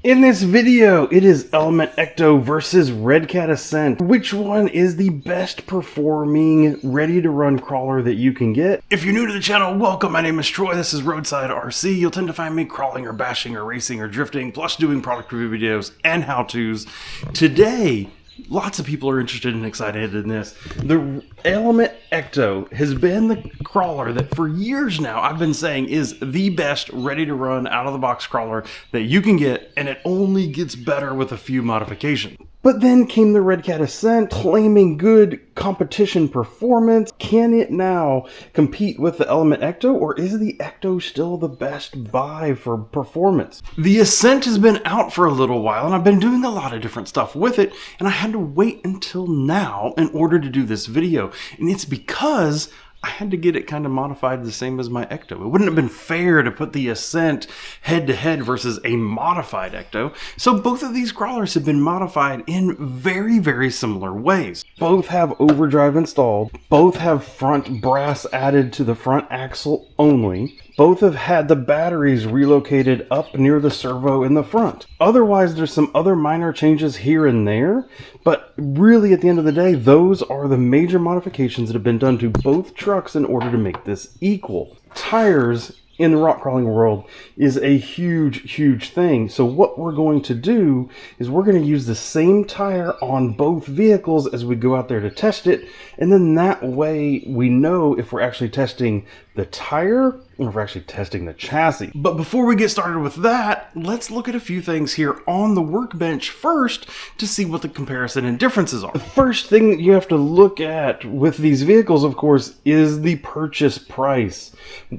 In this video, it is Element ECTO versus Redcat Ascent. Which one is the best performing, ready-to-run crawler that you can get? If you're new to the channel, welcome. My name is Troy. This is Roadside RC. You'll tend to find me crawling or bashing or racing or drifting, plus doing product review videos and how-tos. Today, lots of people are interested and excited in this. The Element ECTO has been the crawler that for years now I've been saying is the best ready-to-run out-of-the-box crawler that you can get, and it only gets better with a few modifications. But then came the Redcat Ascent, claiming good competition performance. Can it now compete with the Element ECTO, or is the ECTO still the best buy for performance? The Ascent has been out for a little while, and I've been doing a lot of different stuff with it, and I had to wait until now in order to do this video. And it's because I had to get it kind of modified the same as my ECTO. It wouldn't have been fair to put the Ascent head-to-head versus a modified ECTO. So both of these crawlers have been modified in very, very similar ways. Both have overdrive installed. Both have front brass added to the front axle only. Both have had the batteries relocated up near the servo in the front. Otherwise, there's some other minor changes here and there, but really at the end of the day, those are the major modifications that have been done to both trucks in order to make this equal. Tires in the rock crawling world is a huge thing. So what we're going to do is we're going to use the same tire on both vehicles as we go out there to test it. And then that way we know if we're actually testing the tire or if we're actually testing the chassis. But before we get started with that, let's look at a few things here on the workbench first to see what the comparison and differences are. The first thing that you have to look at with these vehicles, of course, is the purchase price.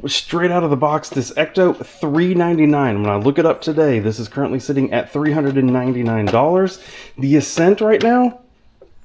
Straight out of the box, this ECTO, $399. When I look it up today, this is currently sitting at $399. The Ascent right now,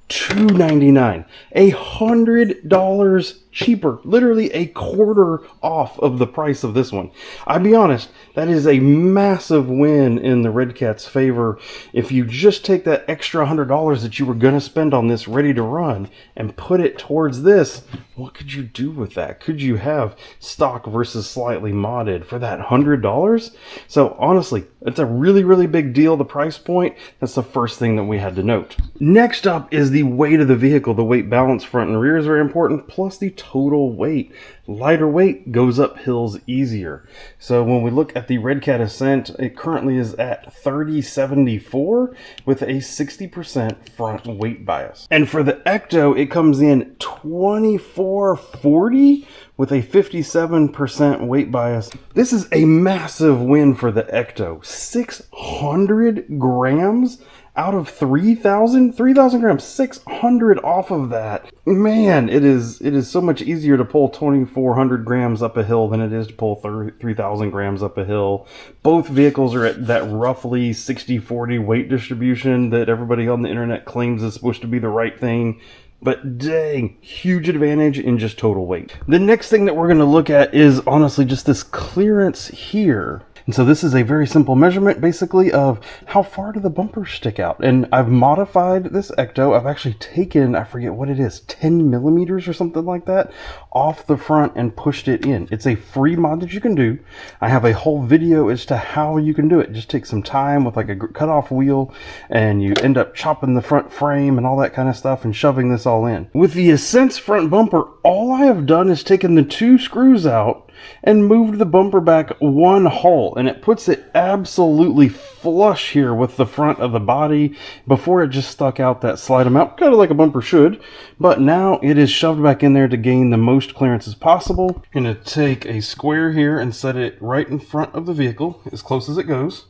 $299. $100 cheaper, literally a quarter off of the price of this one. I'll be honest, that is a massive win in the Redcat's favor. If you just take that extra $100 that you were going to spend on this ready to run and put it towards this, what could you do with that? Could you have stock versus slightly modded for that $100? So honestly, it's a really big deal, the price point. That's the first thing that we had to note. Next up is the weight of the vehicle. The weight balance front and rear is very important, plus the total weight. Lighter weight goes up hills easier. So when we look at the Redcat Ascent, it currently is at 3074 with a 60% front weight bias. And for the ECTO, it comes in 2440 with a 57% weight bias. This is a massive win for the ECTO. 600 grams out of 3,000 grams, 600 off of that. Man, it is so much easier to pull 2,400 grams up a hill than it is to pull 3,000 grams up a hill. Both vehicles are at that roughly 60-40 weight distribution that everybody on the internet claims is supposed to be the right thing. But dang, huge advantage in just total weight. The next thing that we're going to look at is honestly just this clearance here. And so this is a very simple measurement basically of how far do the bumpers stick out. And I've modified this ECTO. I've actually taken, I forget what it is, 10 millimeters or something like that off the front and pushed it in. It's a free mod that you can do. I have a whole video as to how you can do it. Just take some time with like a cutoff wheel and you end up chopping the front frame and all that kind of stuff and shoving this all in. With the Ascent's front bumper, all I have done is taken the 2 screws out and moved the bumper back 1 hole, and it puts it absolutely flush here with the front of the body. Before it just stuck out that slight amount, kind of like a bumper should, but now it is shoved back in there to gain the most clearance as possible. I'm going to take a square here and set it right in front of the vehicle as close as it goes,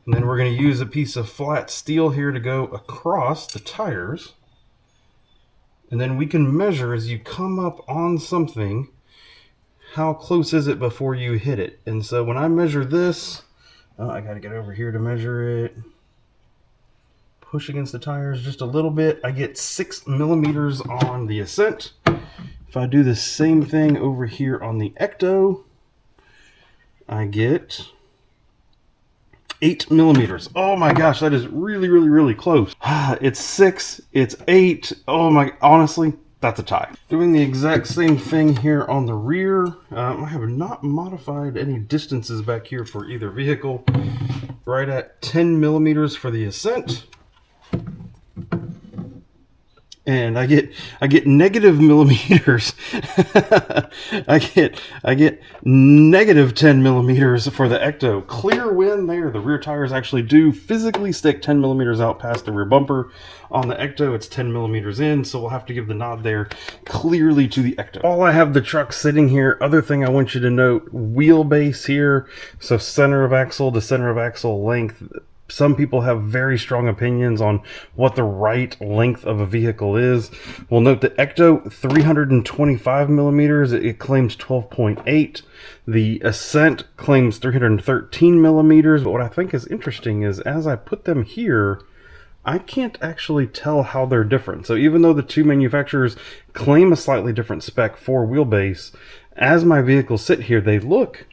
and then we're going to use a piece of flat steel here to go across the tires, and then we can measure as you come up on something how close is it before you hit it. And so when I measure this, I got to get over here to measure it. Push against the tires just a little bit. I get 6 millimeters on the Ascent. If I do the same thing over here on the ECTO, I get 8 millimeters. Oh my gosh, that is really close. It's 6, it's 8. Oh my, honestly, that's a tie. Doing the exact same thing here on the rear. I have not modified any distances back here for either vehicle. Right at 10 millimeters for the Ascent. And I get negative millimeters. I get negative 10 millimeters for the ECTO. Clear win there. The rear tires actually do physically stick 10 millimeters out past the rear bumper. On the ECTO, it's 10 millimeters in, so we'll have to give the nod there clearly to the ECTO. While I have the truck sitting here, other thing I want you to note, wheelbase here. So center of axle to center of axle length. Some people have very strong opinions on what the right length of a vehicle is. We'll note the ECTO 325 millimeters. It claims 12.8. The Ascent claims 313 millimeters. But what I think is interesting is as I put them here, I can't actually tell how they're different. So even though the two manufacturers claim a slightly different spec for wheelbase, as my vehicles sit here, they look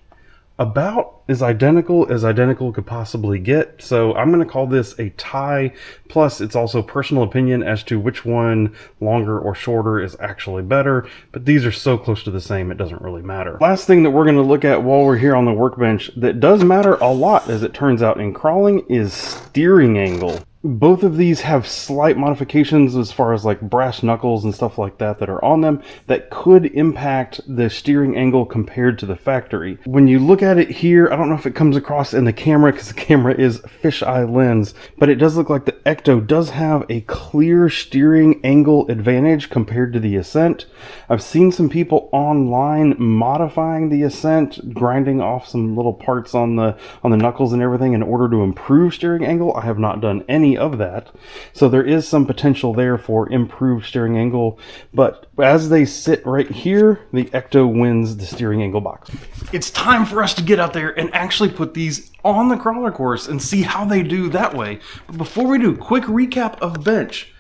about as identical could possibly get. So I'm going to call this a tie. Plus, it's also personal opinion as to which one, longer or shorter, is actually better. But these are so close to the same, it doesn't really matter. Last thing that we're going to look at while we're here on the workbench that does matter a lot, as it turns out in crawling, is steering angle. Both of these have slight modifications as far as like brass knuckles and stuff like that are on them that could impact the steering angle compared to the factory. When you look at it here, I don't know if it comes across in the camera because the camera is fisheye lens, but it does look like the ECTO does have a clear steering angle advantage compared to the Ascent. I've seen some people online modifying the Ascent, grinding off some little parts on the knuckles and everything in order to improve steering angle. I have not done any of that, so there is some potential there for improved steering angle, but as they sit right here, the ECTO wins the steering angle box. It's time for us to get out there and actually put these on the crawler course and see how they do that way. But before we do, quick recap of bench.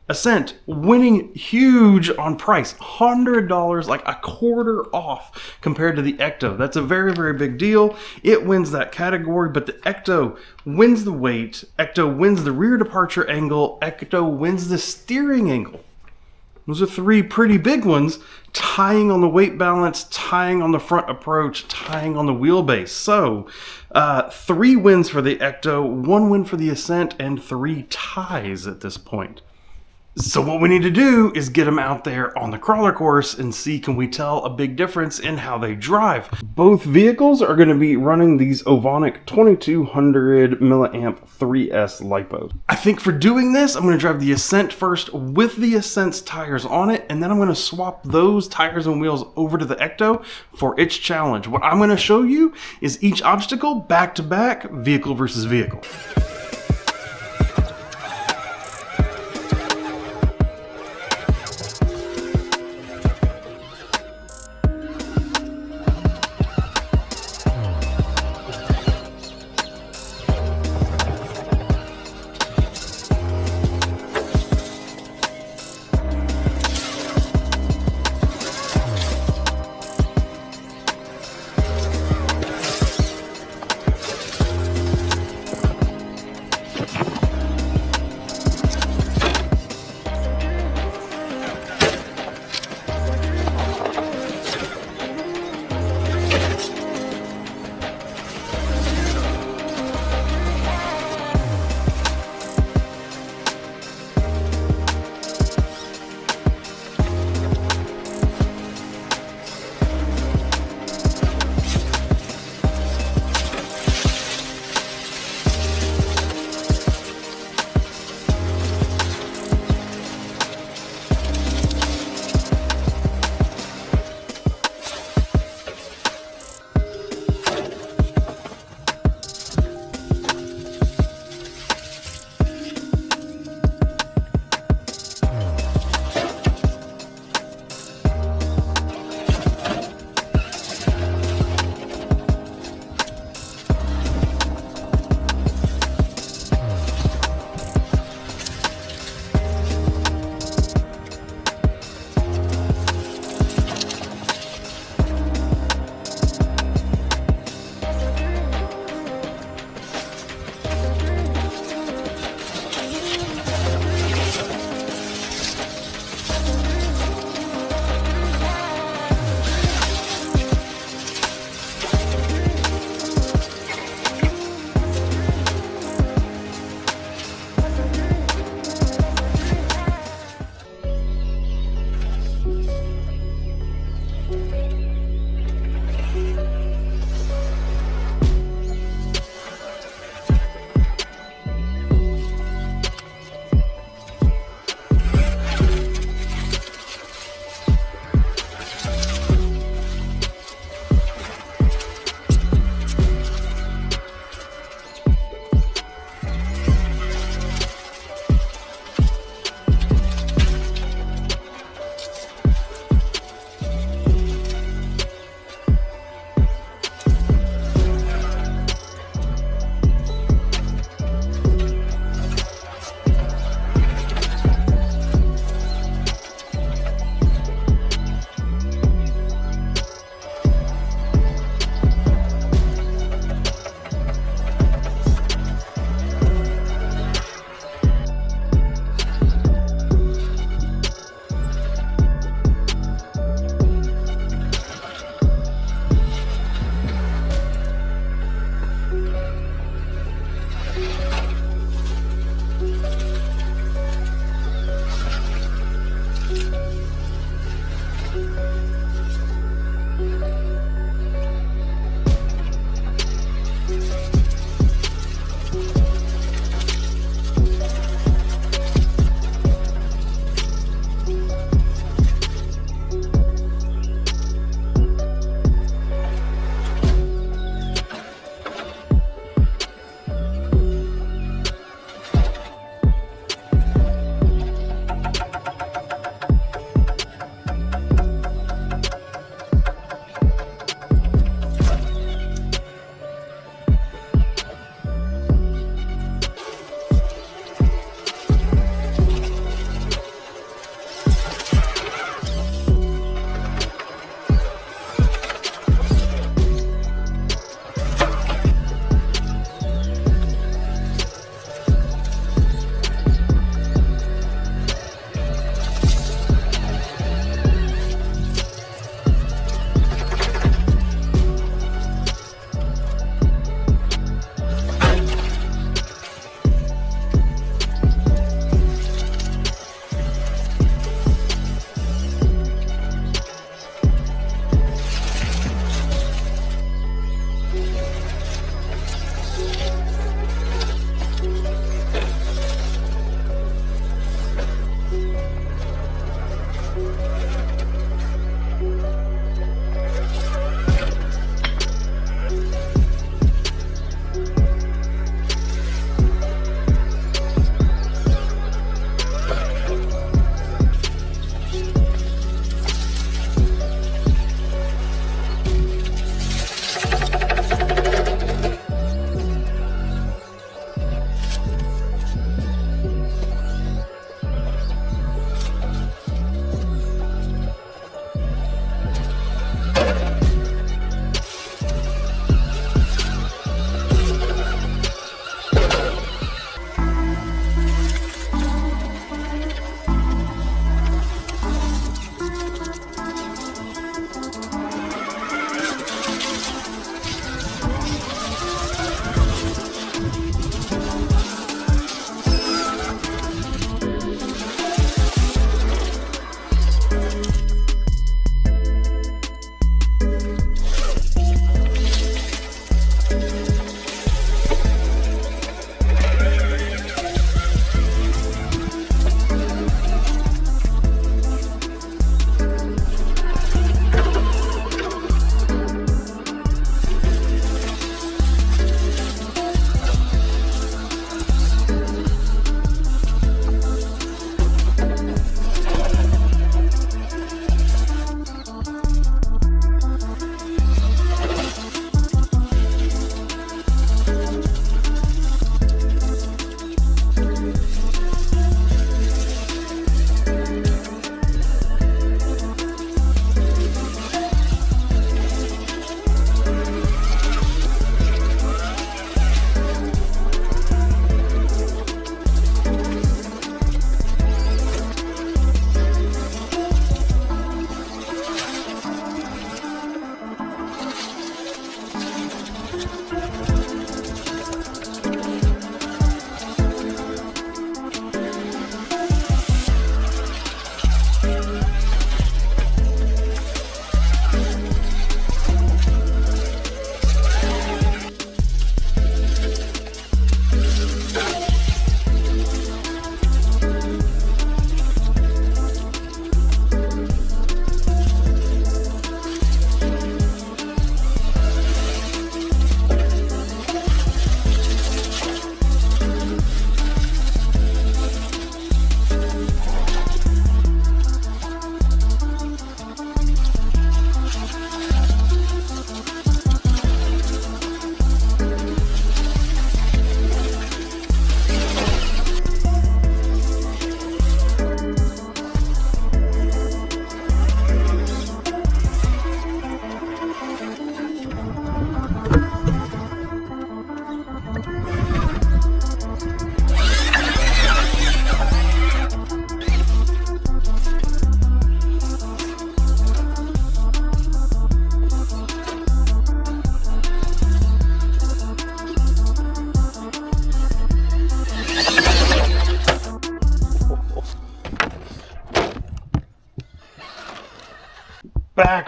Ascent winning huge on price, $100, like a quarter off compared to the ECTO. That's a very, very big deal. It wins that category, but the ECTO wins the weight, ECTO wins the rear departure angle, ECTO wins the steering angle. Those are three pretty big ones, tying on the weight balance, tying on the front approach, tying on the wheelbase. So 3 wins for the ECTO, 1 win for the Ascent, and 3 ties at this point. So what we need to do is get them out there on the crawler course and see, can we tell a big difference in how they drive. Both vehicles are going to be running these Ovonic 2200 milliamp 3S LiPos. I think for doing this, I'm going to drive the Ascent first with the Ascent's tires on it, and then I'm going to swap those tires and wheels over to the ECTO for its challenge. What I'm going to show you is each obstacle back to back, vehicle versus vehicle.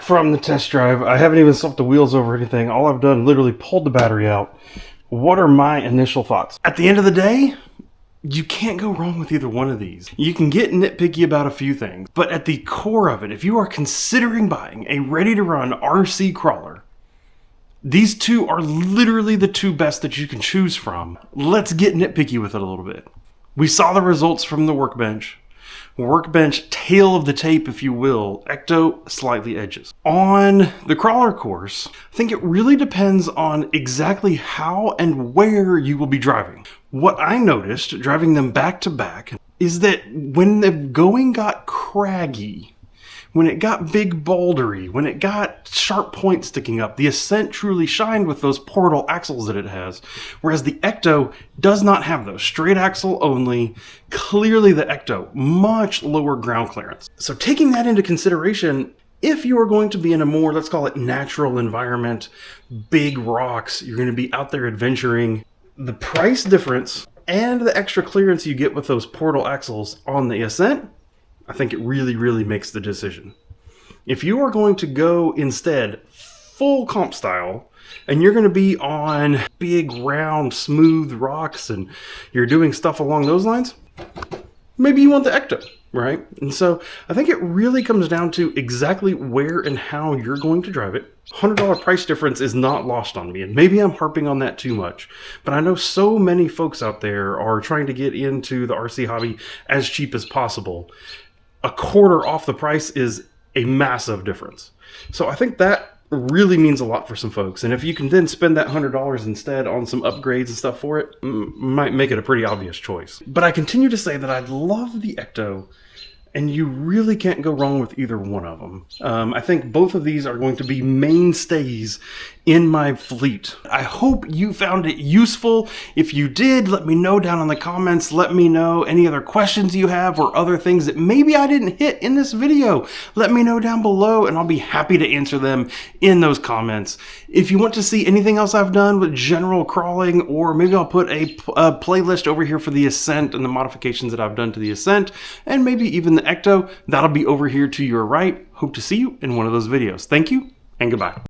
from the test drive. I haven't even swapped the wheels over or anything. All I've done, literally pulled the battery out. What are my initial thoughts? At the end of the day, you can't go wrong with either one of these. You can get nitpicky about a few things, but at the core of it, if you are considering buying a ready-to-run RC crawler, these two are literally the two best that you can choose from. Let's get nitpicky with it a little bit. We saw the results from the workbench. Workbench, tail of the tape, if you will. ECTO, slightly edges. On the crawler course, I think it really depends on exactly how and where you will be driving. What I noticed, driving them back to back, is that when the going got craggy, when it got big bouldery, when it got sharp points sticking up, the Ascent truly shined with those portal axles that it has. Whereas the ECTO does not have those. Straight axle only. Clearly the ECTO, much lower ground clearance. So taking that into consideration, if you are going to be in a more, let's call it natural environment, big rocks, you're going to be out there adventuring, the price difference and the extra clearance you get with those portal axles on the Ascent, I think it really, really makes the decision. If you are going to go instead full comp style, and you're going to be on big, round, smooth rocks, and you're doing stuff along those lines, maybe you want the ECTO, right? And so I think it really comes down to exactly where and how you're going to drive it. $100 price difference is not lost on me, and maybe I'm harping on that too much, but I know so many folks out there are trying to get into the RC hobby as cheap as possible. A quarter off the price is a massive difference. So I think that really means a lot for some folks. And if you can then spend that $100 instead on some upgrades and stuff for it, might make it a pretty obvious choice. But I continue to say that I love the ECTO, and you really can't go wrong with either one of them. I think both of these are going to be mainstays in my fleet. I hope you found it useful. If you did, let me know down in the comments. Let me know any other questions you have or other things that maybe I didn't hit in this video. Let me know down below and I'll be happy to answer them in those comments. If you want to see anything else I've done with general crawling, or maybe I'll put a playlist over here for the Ascent and the modifications that I've done to the Ascent, and maybe even the ECTO, that'll be over here to your right. Hope to see you in one of those videos. Thank you and goodbye.